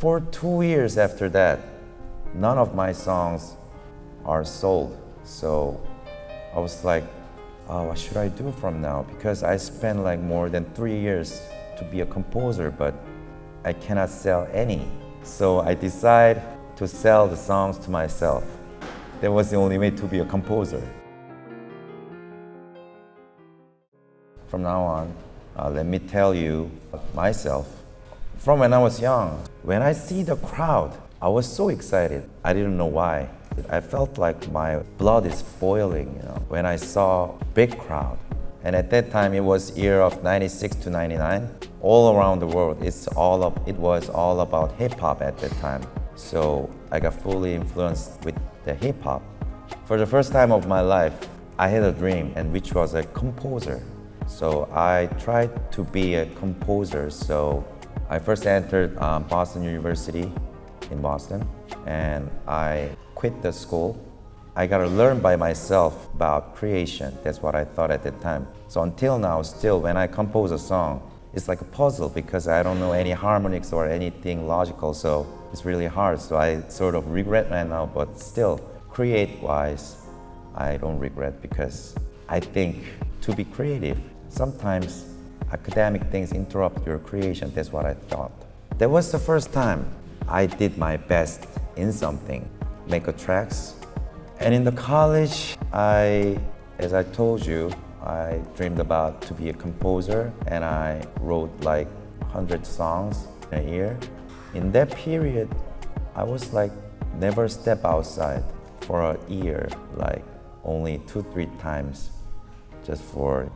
for 2 years after that, none of my songs are sold. So I was like, oh, what should I do from now? Because I spent like more than 3 years to be a composer, but I cannot sell any. So I decided to sell the songs to myself. That was the only way to be a composer. From now on, let me tell you myself. From when I was young, when I see the crowd, I was so excited. I didn't know why. I felt like my blood is boiling, when I saw big crowd. And at that time, it was year of 96 to 99. All around the world, it was all about hip hop at that time. So I got fully influenced with the hip hop. For the first time of my life, I had a dream, and which was a composer. So I tried to be a composer. So I first entered Boston University in Boston, and I quit the school. I got to learn by myself about creation. That's what I thought at the time. So until now, still, when I compose a song, it's like a puzzle because I don't know any harmonics or anything logical, so it's really hard. So I sort of regret right now, but still, create-wise, I don't regret because I think to be creative, sometimes academic things interrupt your creation. That's what I thought. That was the first time I did my best in something, make a tracks. And in the college, as I told you, I dreamed about to be a composer, and I wrote like 100 songs in a year. In that period, I was like never step outside for a year, like only 2-3 times just for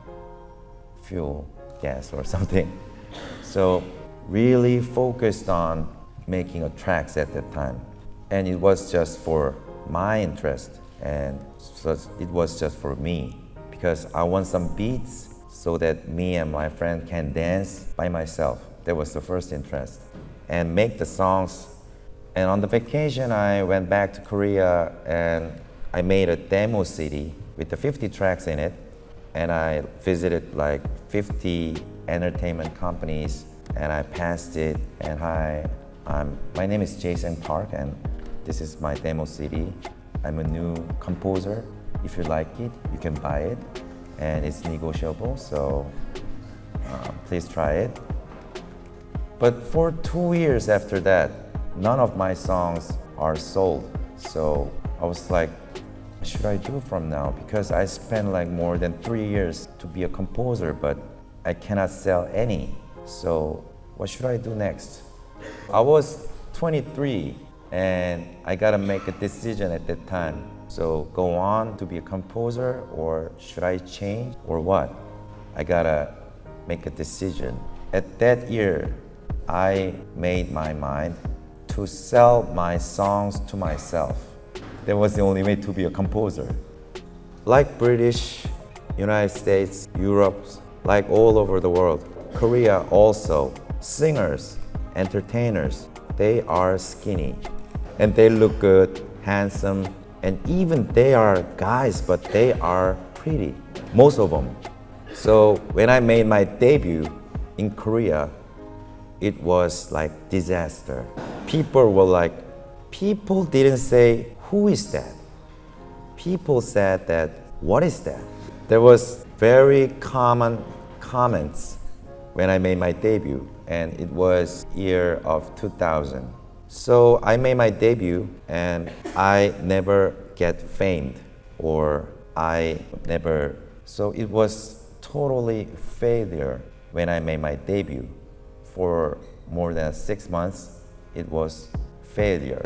fuel, gas or something. So really focused on making a tracks at that time. And it was just for my interest, and so it was just for me because I want some beats so that me and my friend can dance by myself. That was the first interest. And make the songs. And on the vacation, I went back to Korea and I made a demo CD with the 50 tracks in it. And I visited like 50 entertainment companies and I passed it. And my name is Jason Park, and this is my demo CD. I'm a new composer. If you like it, you can buy it, and it's negotiable, so please try it. But for 2 years after that, none of my songs are sold. So I was like, what should I do from now? Because I spent like more than 3 years to be a composer, but I cannot sell any. So what should I do next? I was 23 and I gotta make a decision at that time. So go on to be a composer, or should I change, or what? I gotta make a decision. At that year, I made my mind to sell my songs to myself. That was the only way to be a composer. Like British, United States, Europe, like all over the world, Korea also, singers, entertainers, they are skinny and they look good, handsome, and even they are guys, but they are pretty, most of them. So when I made my debut in Korea, it was like disaster. People didn't say, who is that? People said that, what is that? There was very common comments when I made my debut, and it was year of 2000. So I made my debut and I never get famed, so it was totally failure when I made my debut. For more than 6 months, it was failure.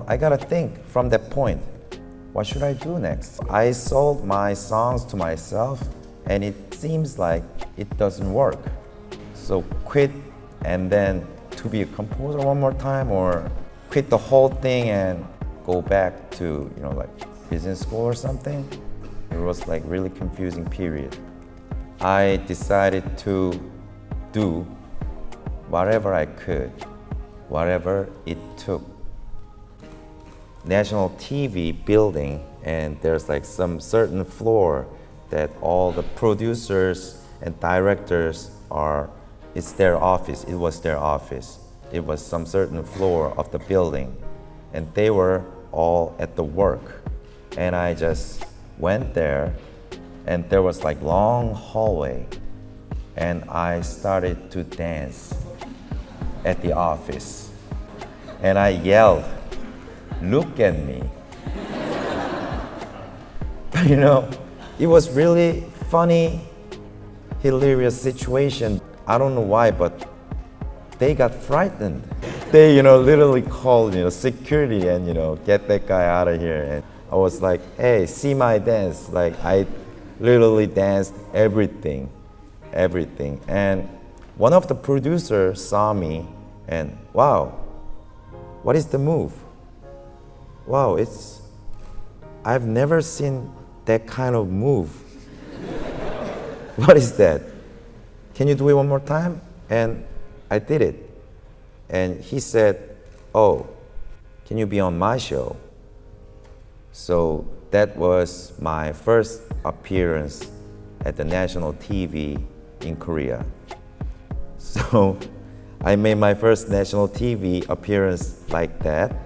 I gotta think from that point, what should I do next? I sold my songs to myself and it seems like it doesn't work. So quit and then to be a composer one more time, or quit the whole thing and go back to like business school or something. It was like really confusing period. I decided to do whatever I could, whatever it took. National TV building, and there's like some certain floor that all the producers and directors it's their office. It was their office. It was some certain floor of the building, and they were all at the work. And I just went there, and there was like long hallway, and I started to dance at the office. And I yelled, "Look at me." You know, it was really funny, hilarious situation. I don't know why, but they got frightened. They, literally called, security and, get that guy out of here. And I was like, hey, see my dance. Like, I literally danced everything. And one of the producers saw me and, wow, what is the move? Wow, I've never seen that kind of move. What is that? Can you do it one more time? And I did it. And he said, oh, can you be on my show? So that was my first appearance at the national TV in Korea. So I made my first national TV appearance like that.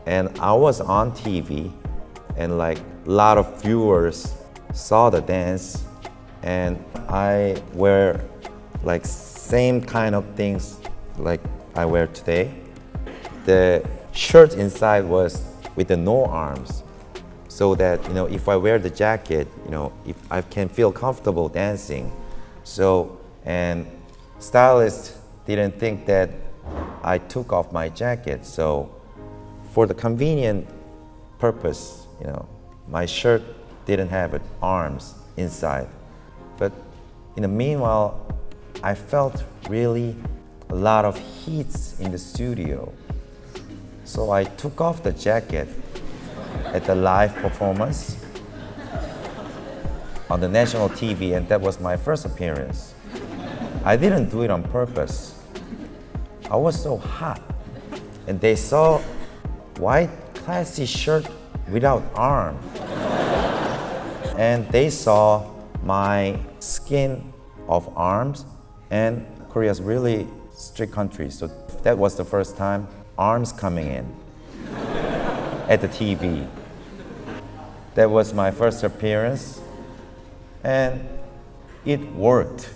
And I was on TV, and like a lot of viewers saw the dance, and I wear like same kind of things like I wear today. The shirt inside was with the no arms, so that if I wear the jacket, if I can feel comfortable dancing. So, and stylist didn't think that I took off my jacket. So for the convenient purpose, my shirt didn't have arms inside. But in the meanwhile, I felt really a lot of heat in the studio. So I took off the jacket at the live performance on the national TV, and that was my first appearance. I didn't do it on purpose. I was so hot, and they saw white classy shirt without arm, and they saw my skin of arms. And Korea's really strict country, so that was the first time arms coming in at the TV. That was my first appearance, and it worked.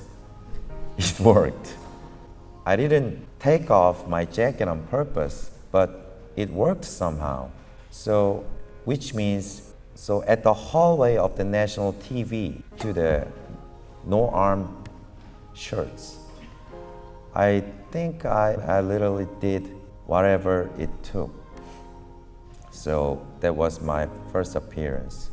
It worked. I didn't take off my jacket on purpose, but it worked somehow. So, which means, so at the hallway of the national TV to the no arm shirts, I think I literally did whatever it took. So that was my first appearance.